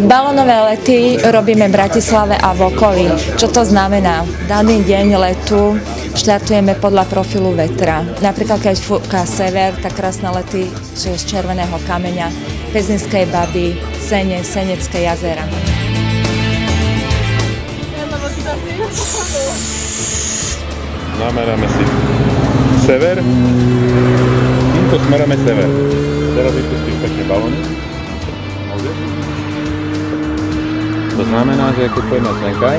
Balónové lety robíme v Bratislave a v okolí. Čo to znamená? Daný deň letu štartujeme podľa profilu vetra. Napríklad, keď fúka sever, tak krásne lety sú z Červeného kameňa, Pezinskej Baby, Sene, Senecké jazera. Nameráme si sever, týmto smeráme sever. Teraz vypustím pekne balóny. To znamená, že keď pôjdeme senkaj,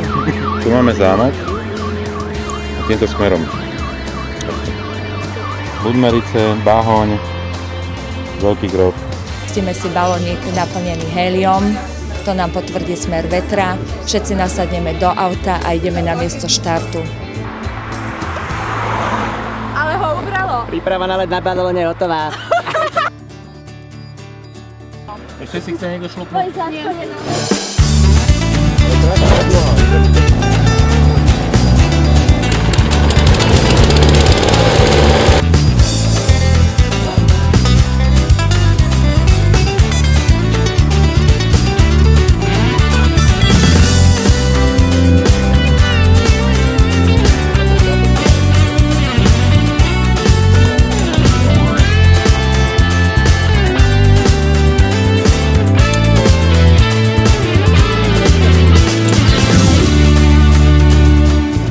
tu máme zámok a týmto smerom. Budmerice, Báhoň, Veľký grob. Pustíme si balónik naplnený héliom, to nám potvrdí smer vetra, všetci nasadneme do auta a ideme na miesto štartu. Ale ho ubralo. Príprava na let na balóne je hotová. Ešte si chce niekto šlupnúť?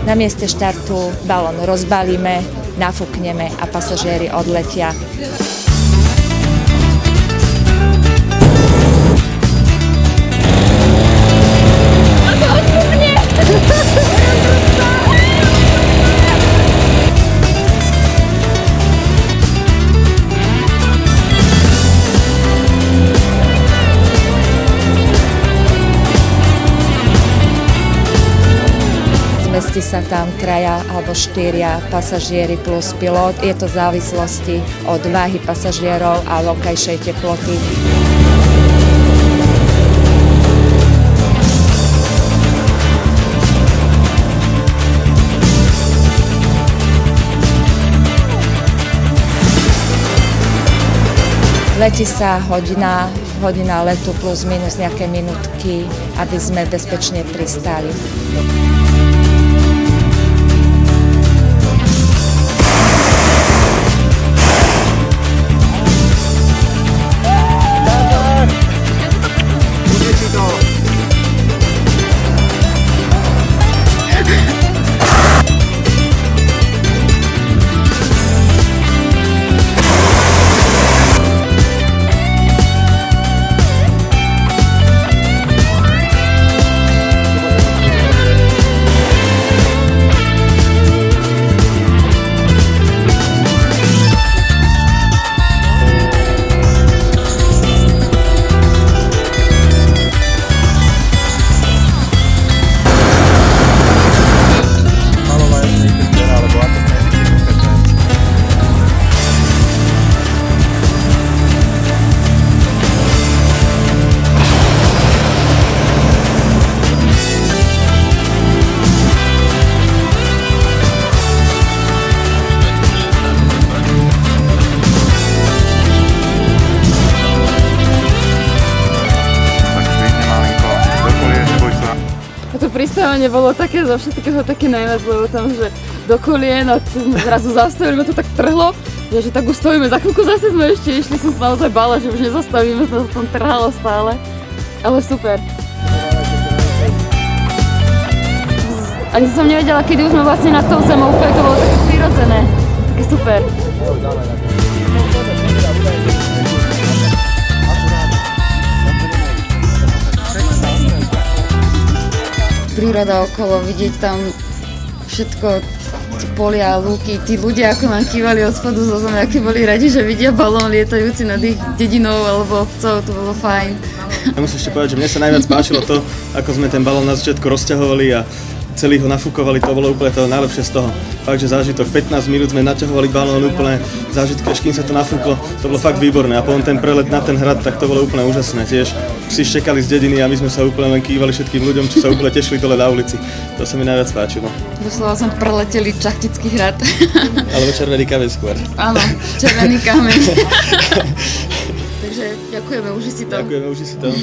Na mieste štartu balón rozbalíme, nafúkneme a pasažieri odletia. Zmestí sa tam 3 alebo 4 pasažieri plus pilot. Je to v závislosti od váhy pasažierov a vonkajšej teploty. Letí sa hodina letu plus minus nejaké minútky, aby sme bezpečne pristáli. To pristávanie bolo také zo všetkého také najviac, lebo tam, že do kolien a zrazu zastavili, ma to tak trhlo, že tak už stojíme, za chvíľku zase sme ešte išli, som sa naozaj bála, že už nezastavíme, to tam trhalo stále, ale super. Ani som nevedela, kedy už sme vlastne nad tou zemou, úplne to bolo také prirodzené, také super. Príroda okolo, vidieť tam všetko, polia, lúky, tí ľudia, ako nám kývali od spodu zo zeme, akí boli radi, že vidia balón lietajúci nad ich dedinou alebo obcov, to bolo fajn. Ja musím ešte povedať, že mne sa najviac páčilo to, ako sme ten balón na začiatku rozťahovali a celý ho nafúkovali, to bolo úplne to najlepšie z toho. Fakt, že zážitok, 15 minút sme naťahovali balón úplne, zážitky, až kým sa to nafúklo, to bolo fakt výborné. A potom ten prelet na ten hrad, tak to bolo úplne úžasné tiež. Vsi štekali z dediny a my sme sa úplne len kývali všetkým ľuďom, čo sa úplne tešili dole na ulici. To sa mi najviac páčilo. Doslova som preleteli Čachtický hrad. Alebo Červený kameň skôr. Áno, Červený kameň. Takže ďakujeme, uži si to. Ďakujeme, uži si to.